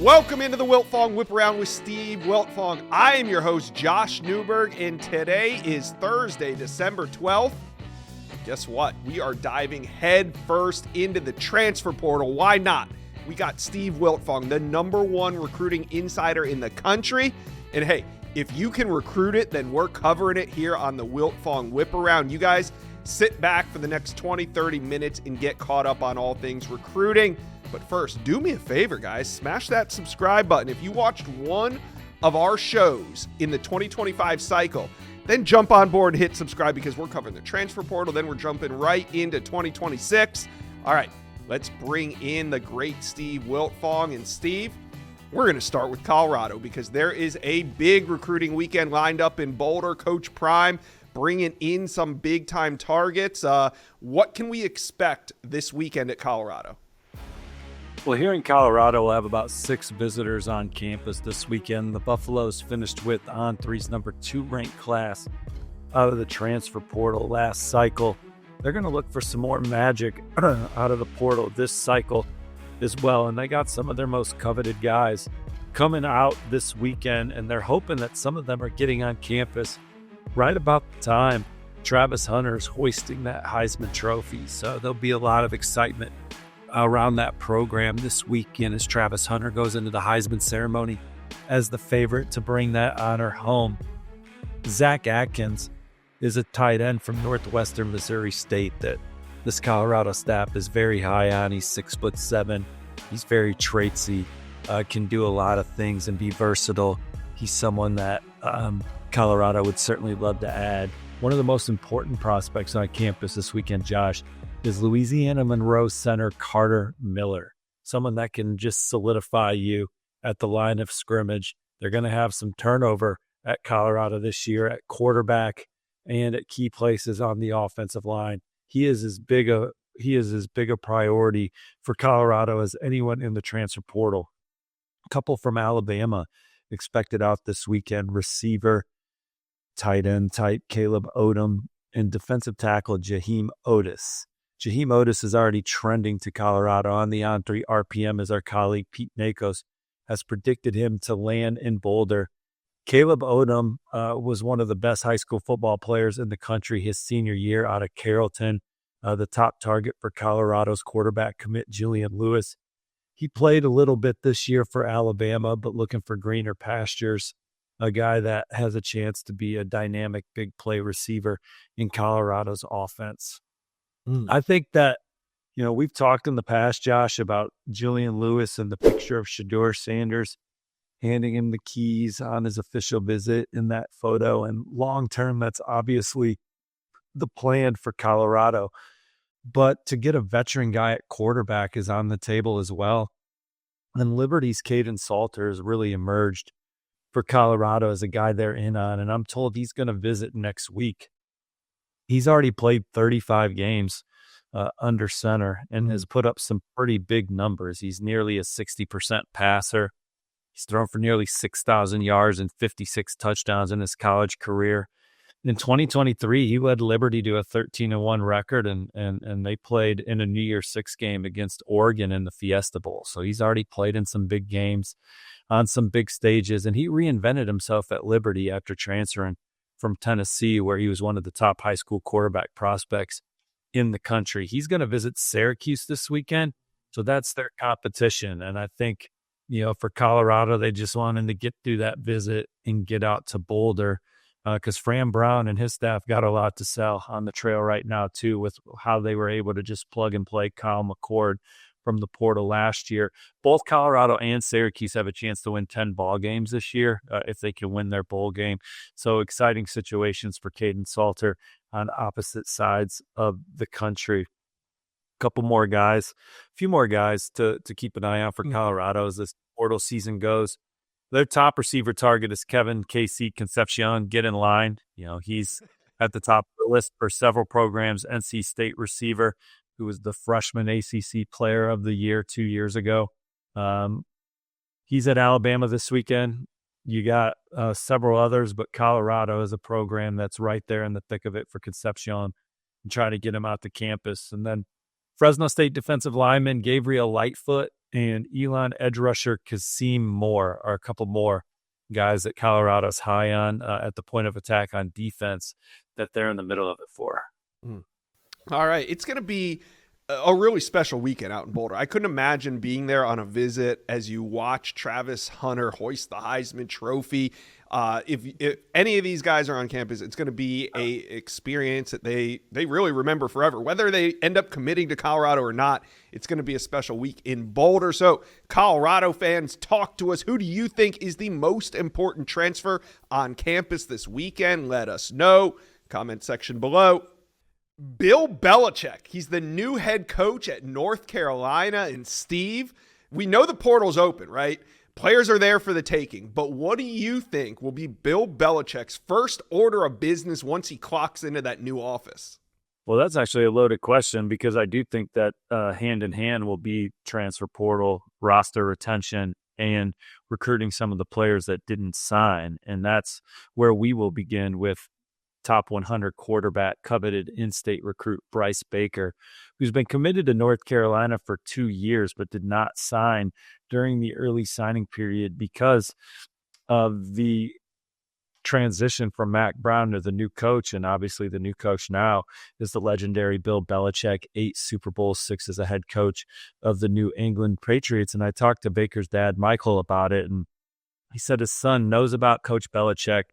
Welcome into the Wiltfong Whiparound with Steve Wiltfong. I am your host, Josh Newberg, and today is Thursday, December 12th. Guess what? We are diving head first into the transfer portal. Why not? We got Steve Wiltfong, the #1 recruiting insider in the country. And hey, if you can recruit it, then we're covering it here on the Wiltfong Whiparound. You guys sit back for the next 20, 30 minutes and get caught up on all things recruiting. But first, do me a favor, guys. Smash that subscribe button. If you watched one of our shows in the 2025 cycle, then jump on board and hit subscribe because we're covering the transfer portal. Then we're jumping right into 2026. All right, let's bring in the great Steve Wiltfong. And Steve, we're going to start with Colorado because there is a big recruiting weekend lined up in Boulder. Coach Prime bringing in some big-time targets. What can we expect this weekend at Colorado? Well, here in Colorado, we'll have about 6 visitors on campus this weekend. The Buffaloes finished with On3's #2 ranked class out of the transfer portal last cycle. They're going to look for some more magic out of the portal this cycle as well, and they got some of their most coveted guys coming out this weekend, and they're hoping that some of them are getting on campus right about the time Travis Hunter's hoisting that Heisman Trophy. So there'll be a lot of excitement around that program this weekend as Travis Hunter goes into the Heisman ceremony as the favorite to bring that honor home. Zach Atkins is a tight end from Northwestern Missouri State that this Colorado staff is very high on. He's 6'7". He's very traitsy, can do a lot of things and be versatile. He's someone that Colorado would certainly love to add. One of the most important prospects on campus this weekend, Josh, is Louisiana Monroe center Carter Miller, someone that can just solidify you at the line of scrimmage. They're going to have some turnover at Colorado this year at quarterback and at key places on the offensive line. He is as big a priority for Colorado as anyone in the transfer portal. A couple from Alabama expected out this weekend: receiver, tight end type Caleb Odom, and defensive tackle Jaheim Otis. Jaheim Otis is already trending to Colorado on the On3 RPM as our colleague Pete Nakos has predicted him to land in Boulder. Caleb Odom was one of the best high school football players in the country his senior year out of Carrollton, the top target for Colorado's quarterback commit Julian Lewis. He played a little bit this year for Alabama, but looking for greener pastures, a guy that has a chance to be a dynamic big play receiver in Colorado's offense. I think that, we've talked in the past, Josh, about Julian Lewis and the picture of Shedeur Sanders handing him the keys on his official visit in that photo. And long-term, that's obviously the plan for Colorado. But to get a veteran guy at quarterback is on the table as well. And Liberty's Caden Salter has really emerged for Colorado as a guy they're in on. And I'm told he's going to visit next week. He's already played 35 games under center and has put up some pretty big numbers. He's nearly a 60% passer. He's thrown for nearly 6,000 yards and 56 touchdowns in his college career. In 2023, he led Liberty to a 13-1 record, and they played in a New Year's Six game against Oregon in the Fiesta Bowl. So he's already played in some big games on some big stages, and he reinvented himself at Liberty after transferring from Tennessee, where he was one of the top high school quarterback prospects in the country. He's going to visit Syracuse this weekend, so that's their competition. And I think, for Colorado, they just wanted to get through that visit and get out to Boulder because Fran Brown and his staff got a lot to sell on the trail right now, too, with how they were able to just plug and play Kyle McCord from the portal last year. Both Colorado and Syracuse have a chance to win 10 ball games this year if they can win their bowl game. So exciting situations for Caden Salter on opposite sides of the country. A few more guys to keep an eye on for Colorado as this portal season goes. Their top receiver target is Kevin KC Concepcion. Get in line. He's at the top of the list for several programs. NC State receiver, who was the freshman ACC player of the year 2 years ago. He's at Alabama this weekend. You got several others, but Colorado is a program that's right there in the thick of it for Concepcion and try to get him out to campus. And then Fresno State defensive lineman Gabriel Lightfoot and Elon edge rusher Kasim Moore are a couple more guys that Colorado's high on at the point of attack on defense that they're in the middle of it for. All right. It's going to be a really special weekend out in Boulder. I couldn't imagine being there on a visit as you watch Travis Hunter hoist the Heisman Trophy. If any of these guys are on campus, it's going to be a experience that they really remember forever. Whether they end up committing to Colorado or not, it's going to be a special week in Boulder. So, Colorado fans, talk to us. Who do you think is the most important transfer on campus this weekend? Let us know. Comment section below. Bill Belichick, he's the new head coach at North Carolina. And Steve, we know the portal's open, right? Players are there for the taking, but what do you think will be Bill Belichick's first order of business once he clocks into that new office? Well, that's actually a loaded question because I do think that hand in hand will be transfer portal, roster retention, and recruiting some of the players that didn't sign. And that's where we will begin with top 100 quarterback, coveted in-state recruit Bryce Baker, who's been committed to North Carolina for 2 years but did not sign during the early signing period because of the transition from Mac Brown to the new coach. And obviously the new coach now is the legendary Bill Belichick, 8 Super Bowls, 6 as a head coach of the New England Patriots. And I talked to Baker's dad, Michael, about it, and he said his son knows about Coach Belichick,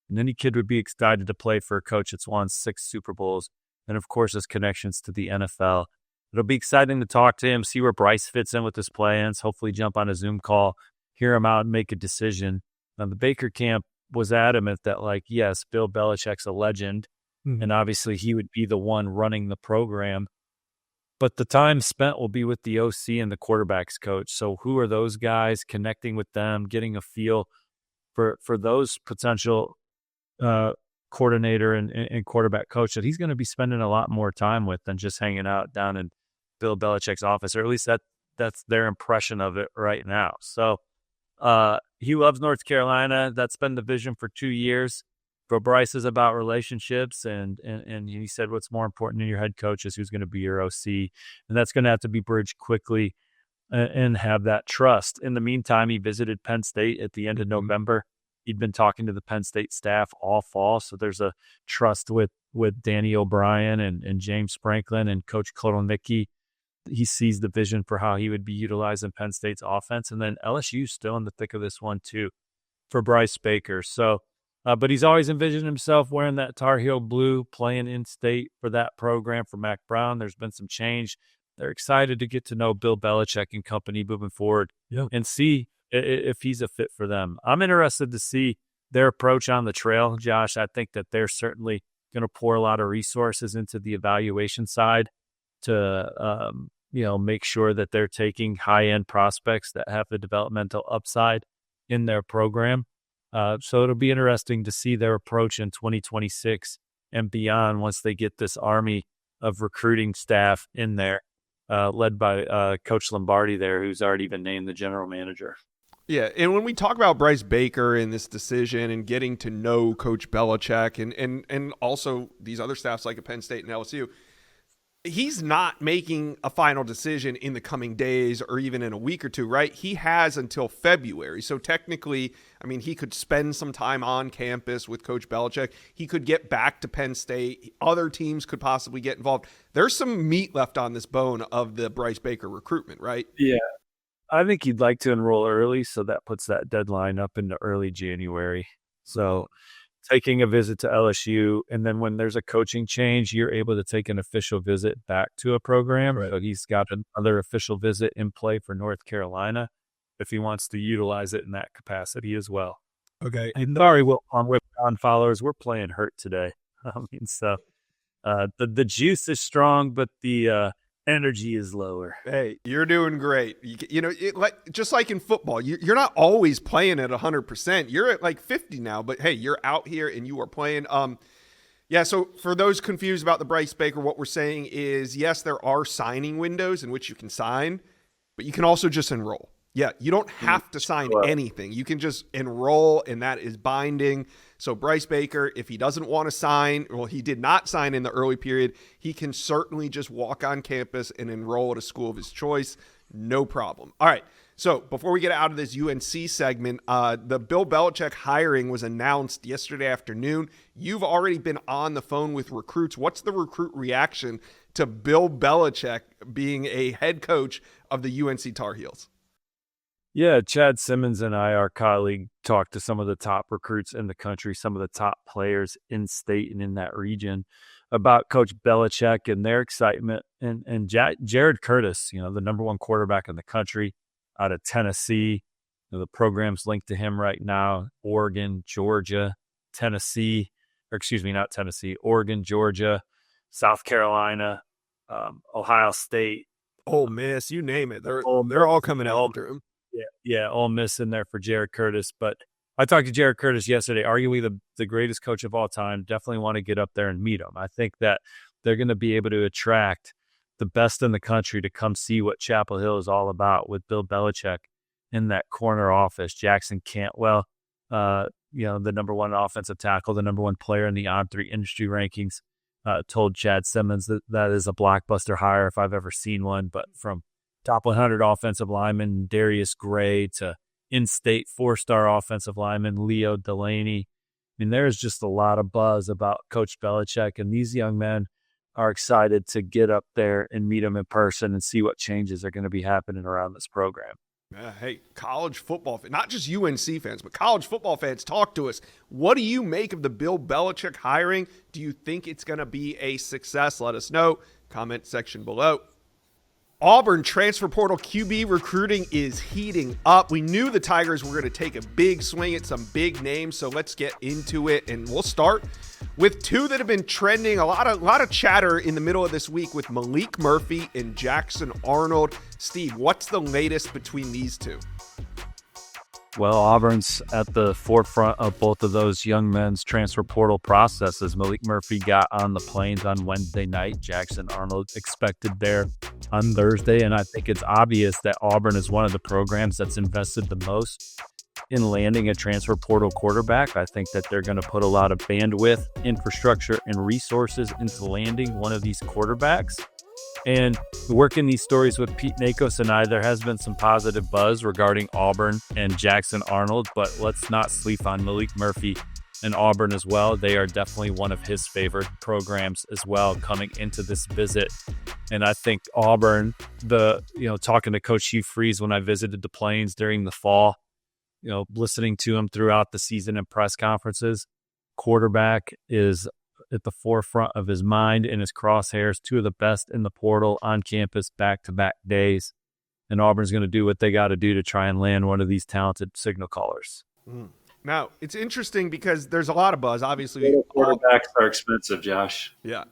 and any kid would be excited to play for a coach that's won 6 Super Bowls. And, of course, his connections to the NFL. It'll be exciting to talk to him, see where Bryce fits in with his plans, hopefully jump on a Zoom call, hear him out, and make a decision. Now, the Baker camp was adamant that, yes, Bill Belichick's a legend, and obviously he would be the one running the program. But the time spent will be with the OC and the quarterbacks coach. So who are those guys, connecting with them, getting a feel for those potential coordinator and quarterback coach that he's going to be spending a lot more time with than just hanging out down in Bill Belichick's office, or at least that's their impression of it right now. So he loves North Carolina. That's been the vision for 2 years. For Bryce is about relationships, and he said what's more important than your head coach is who's going to be your OC, and that's going to have to be bridged quickly and have that trust. In the meantime, he visited Penn State at the end of November. He'd been talking to the Penn State staff all fall, so there's a trust with Danny O'Brien and James Franklin and Coach Kotelnicki. He sees the vision for how he would be utilized in Penn State's offense. And then LSU's still in the thick of this one too for Bryce Baker. So, but he's always envisioned himself wearing that Tar Heel blue, playing in state for that program for Mac Brown. There's been some change. They're excited to get to know Bill Belichick and company moving forward and see if he's a fit for them. I'm interested to see their approach on the trail, Josh. I think that they're certainly going to pour a lot of resources into the evaluation side to, make sure that they're taking high-end prospects that have the developmental upside in their program. So it'll be interesting to see their approach in 2026 and beyond once they get this army of recruiting staff in there, led by Coach Lombardi there, who's already been named the general manager. Yeah, and when we talk about Bryce Baker and this decision and getting to know Coach Belichick and also these other staffs like at Penn State and LSU, he's not making a final decision in the coming days or even in a week or two, right? He has until February. So technically, he could spend some time on campus with Coach Belichick. He could get back to Penn State. Other teams could possibly get involved. There's some meat left on this bone of the Bryce Baker recruitment, right? Yeah. I think he'd like to enroll early, so that puts that deadline up into early January. So taking a visit to LSU, and then when there's a coaching change, you're able to take an official visit back to a program. Right. So he's got another official visit in play for North Carolina if he wants to utilize it in that capacity as well. Okay. And sorry, Wiltfong Whiparound followers, we're playing hurt today. The juice is strong, but the energy is lower. Hey, you're doing great. Just like in football, you're not always playing at 100%. You're at 50 now, but hey, you're out here and you are playing. So for those confused about the Bryce Baker, what we're saying is, yes, there are signing windows in which you can sign, but you can also just enroll. Yeah, you don't have to sign anything. You can just enroll, and that is binding. So Bryce Baker, if he doesn't want to sign, he did not sign in the early period, he can certainly just walk on campus and enroll at a school of his choice. No problem. All right. So before we get out of this UNC segment, the Bill Belichick hiring was announced yesterday afternoon. You've already been on the phone with recruits. What's the recruit reaction to Bill Belichick being a head coach of the UNC Tar Heels? Yeah, Chad Simmons and I, our colleague, talked to some of the top recruits in the country, some of the top players in state and in that region about Coach Belichick and their excitement. And Jared Curtis, the number one quarterback in the country out of Tennessee. The program's linked to him right now: Oregon, Georgia, Oregon, Georgia, South Carolina, Ohio State, Ole Miss, you name it. They're all coming after him. Yeah, Ole Miss in there for Jared Curtis. But I talked to Jared Curtis yesterday, arguably the greatest coach of all time. Definitely want to get up there and meet him. I think that they're going to be able to attract the best in the country to come see what Chapel Hill is all about with Bill Belichick in that corner office. Jackson Cantwell, the number one offensive tackle, the number one player in the On3 industry rankings, told Chad Simmons that is a blockbuster hire if I've ever seen one. But from top 100 offensive lineman Darius Gray to in-state 4-star offensive lineman Leo Delaney. I mean, there's just a lot of buzz about Coach Belichick, and these young men are excited to get up there and meet him in person and see what changes are going to be happening around this program. Hey, college football, not just UNC fans, but college football fans, talk to us. What do you make of the Bill Belichick hiring? Do you think it's going to be a success? Let us know. Comment section below. Auburn transfer portal QB recruiting is heating up. We knew the Tigers were going to take a big swing at some big names, so let's get into it. And we'll start with two that have been trending. A lot of chatter in the middle of this week with Malik Murphy and Jackson Arnold. Steve, what's the latest between these two? Well, Auburn's at the forefront of both of those young men's transfer portal processes. Malik Murphy got on the planes on Wednesday night. Jackson Arnold expected there on Thursday. And I think it's obvious that Auburn is one of the programs that's invested the most in landing a transfer portal quarterback. I think that they're going to put a lot of bandwidth, infrastructure, and resources into landing one of these quarterbacks. And working these stories with Pete Nakos and I, there has been some positive buzz regarding Auburn and Jackson Arnold, but let's not sleep on Malik Murphy and Auburn as well. They are definitely one of his favorite programs as well coming into this visit. And I think Auburn, talking to Coach Hugh Freeze when I visited the Plains during the fall, listening to him throughout the season and press conferences, quarterback is at the forefront of his mind and his crosshairs. Two of the best in the portal on campus back-to-back days. And Auburn's going to do what they got to do to try and land one of these talented signal callers. Now, it's interesting because there's a lot of buzz. Obviously, quarterbacks are expensive, Josh. Yeah.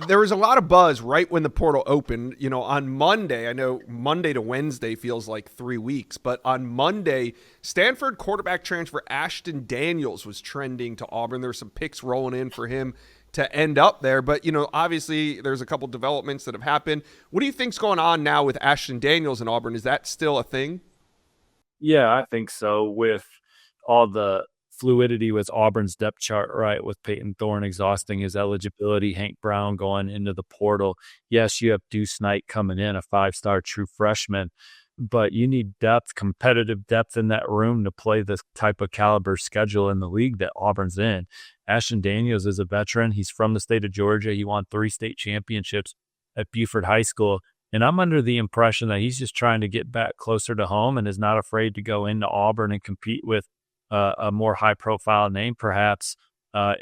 There was a lot of buzz right when the portal opened. On Monday, I know Monday to Wednesday feels like 3 weeks, but on Monday, Stanford quarterback transfer Ashton Daniels was trending to Auburn. There were some picks rolling in for him to end up there, but obviously there's a couple developments that have happened. What do you think's going on now with Ashton Daniels in Auburn? Is that still a thing? Yeah, I think so. With all the fluidity with Auburn's depth chart, right, with Peyton Thorne exhausting his eligibility, Hank Brown going into the portal. Yes, you have Deuce Knight coming in, a 5-star true freshman, but you need depth, competitive depth in that room to play the type of caliber schedule in the league that Auburn's in. Ashton Daniels is a veteran. He's from the state of Georgia. He won 3 state championships at Buford High School. And I'm under the impression that he's just trying to get back closer to home and is not afraid to go into Auburn and compete with a more high-profile name, perhaps,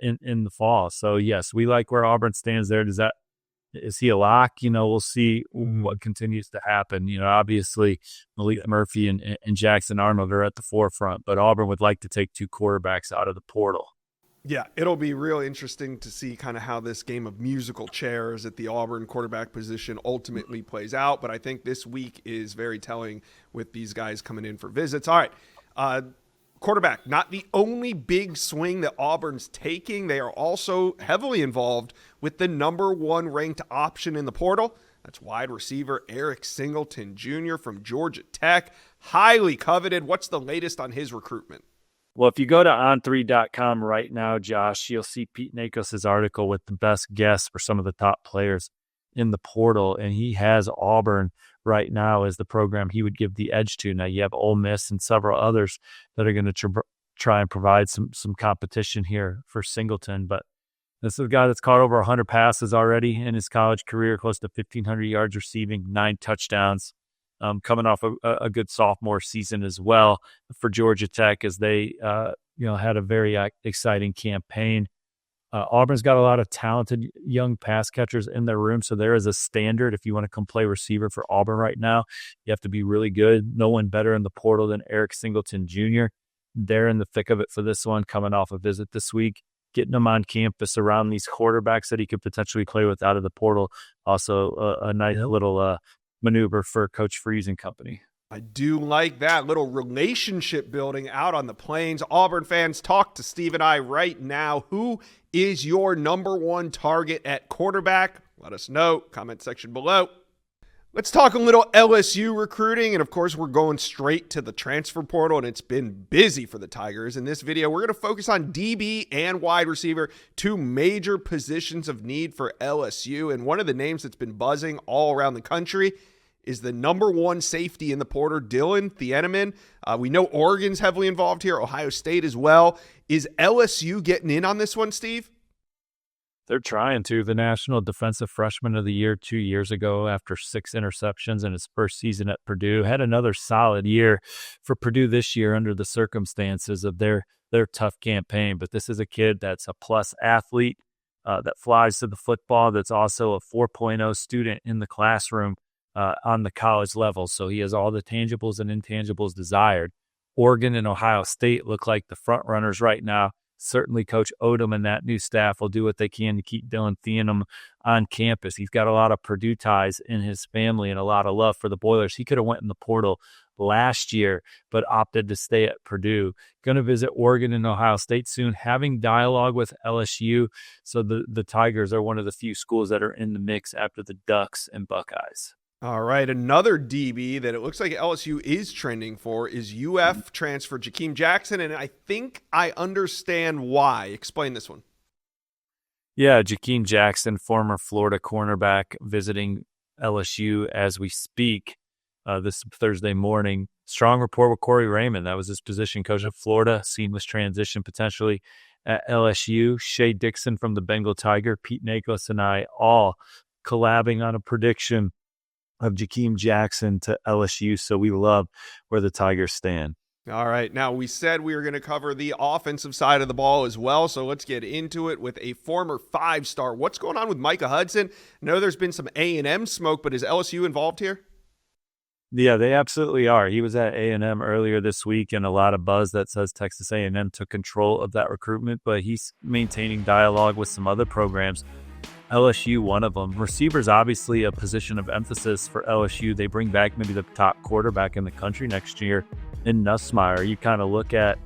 in the fall. So, yes, we like where Auburn stands there. Is he a lock? We'll see what continues to happen. Obviously, Malik Murphy and Jackson Arnold are at the forefront, but Auburn would like to take 2 quarterbacks out of the portal. Yeah, it'll be real interesting to see kind of how this game of musical chairs at the Auburn quarterback position ultimately plays out. But I think this week is very telling with these guys coming in for visits. All right. Quarterback, not the only big swing that Auburn's taking. They are also heavily involved with the number 1 ranked option in the portal. That's wide receiver Eric Singleton Jr. from Georgia Tech. Highly coveted. What's the latest on his recruitment? Well, if you go to on3.com right now, Josh, you'll see Pete Nakos' article with the best guess for some of the top players in the portal, and he has Auburn right now is the program he would give the edge to. Now you have Ole Miss and several others that are going to try and provide some competition here for Singleton, but this is a guy that's caught over 100 passes already in his college career, close to 1,500 yards receiving, 9 touchdowns, coming off a good sophomore season as well for Georgia Tech as they had a very exciting campaign. Auburn's got a lot of talented young pass catchers in their room, so there is a standard. If you want to come play receiver for Auburn right now, you have to be really good. No one better in the portal than Eric Singleton Jr. They're in the thick of it for this one, coming off a visit this week. Getting him on campus around these quarterbacks that he could potentially play with out of the portal. Also a nice little maneuver for Coach Freeze and company. I do like that little relationship building out on the plains. Auburn fans, talk to Steve and I right now. Who is your number one target at quarterback? Let us know. Comment section below. Let's talk a little LSU recruiting, and of course, we're going straight to the transfer portal, and it's been busy for the Tigers. In this video, we're going to focus on DB and wide receiver, 2 major positions of need for LSU, and one of the names that's been buzzing all around the country is the number 1 safety in the portal, Dylan Thieneman. We know Oregon's heavily involved here, Ohio State as well. Is LSU getting in on this one, Steve? They're trying to. The National Defensive Freshman of the Year 2 years ago after 6 interceptions in his first season at Purdue. Had another solid year for Purdue this year under the circumstances of their tough campaign. But this is a kid that's a plus athlete that flies to the football, that's also a 4.0 student in the classroom on the college level. So he has all the tangibles and intangibles desired. Oregon and Ohio State look like the front runners right now. Certainly Coach Odom and that new staff will do what they can to keep Dylan Thieneman on campus. He's got a lot of Purdue ties in his family and a lot of love for the Boilers. He could have went in the portal last year, but opted to stay at Purdue. Going to visit Oregon and Ohio State soon, having dialogue with LSU. So the Tigers are one of the few schools that are in the mix after the Ducks and Buckeyes. All right, another DB that it looks like LSU is trending for is UF transfer Jakeem Jackson, and I think I understand why. Explain this one. Yeah, Jakeem Jackson, former Florida cornerback, visiting LSU as we speak this Thursday morning. Strong rapport with Corey Raymond. That was his position coach at Florida. Seamless transition potentially at LSU. Shea Dixon from the Bengal Tiger, Pete Nicholas and I all collabing on a prediction of Jakeem Jackson to LSU, so we love where the Tigers stand. All right, now we said we were going to cover the offensive side of the ball as well, so let's get into it with a former 5-star. What's going on with Micah Hudson? I know there's been some A&M smoke, but is LSU involved here? Yeah, they absolutely are. He was at A&M earlier this week, and a lot of buzz that says Texas A&M took control of that recruitment, but he's maintaining dialogue with some other programs. LSU, one of them. Receivers, obviously a position of emphasis for LSU. They bring back maybe the top quarterback in the country next year in Nussmeier. You kind of look at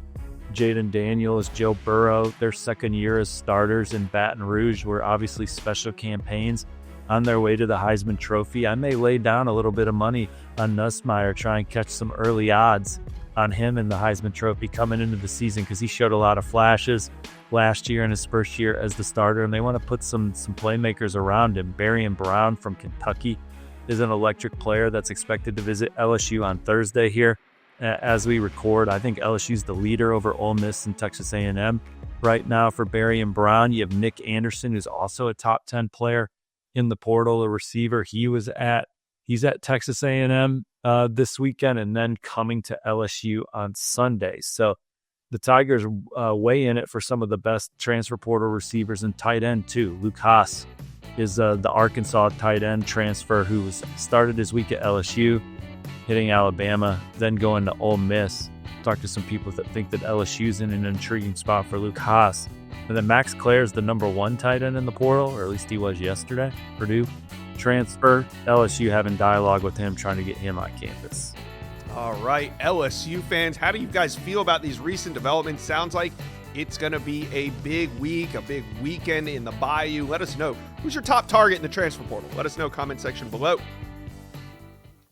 Jaden Daniels, Joe Burrow, their second year as starters in Baton Rouge were obviously special campaigns on their way to the Heisman Trophy. I may lay down a little bit of money on Nussmeier, try and catch some early odds on him in the Heisman Trophy coming into the season because he showed a lot of flashes last year in his first year as the starter, and they want to put some playmakers around him. Barian Brown from Kentucky is an electric player that's expected to visit LSU on Thursday here as we record. I think LSU's the leader over Ole Miss and Texas A&M right now for Barian Brown. You have Nick Anderson, who's also a top 10 player in the portal, a receiver. He's at Texas A&M this weekend and then coming to LSU on Sunday. So the Tigers weigh in it for some of the best transfer portal receivers and tight end too. Luke Haas is the Arkansas tight end transfer who started his week at LSU, hitting Alabama, then going to Ole Miss. Talked to some people that think that LSU's in an intriguing spot for Luke Haas. And then Max Clare is the number 1 tight end in the portal, or at least he was yesterday. Purdue transfer. LSU having dialogue with him, trying to get him on campus. All right, LSU fans, how do you guys feel about these recent developments? Sounds like it's going to be a big week, a big weekend in the Bayou. Let us know. Who's your top target in the transfer portal? Let us know, comment section below.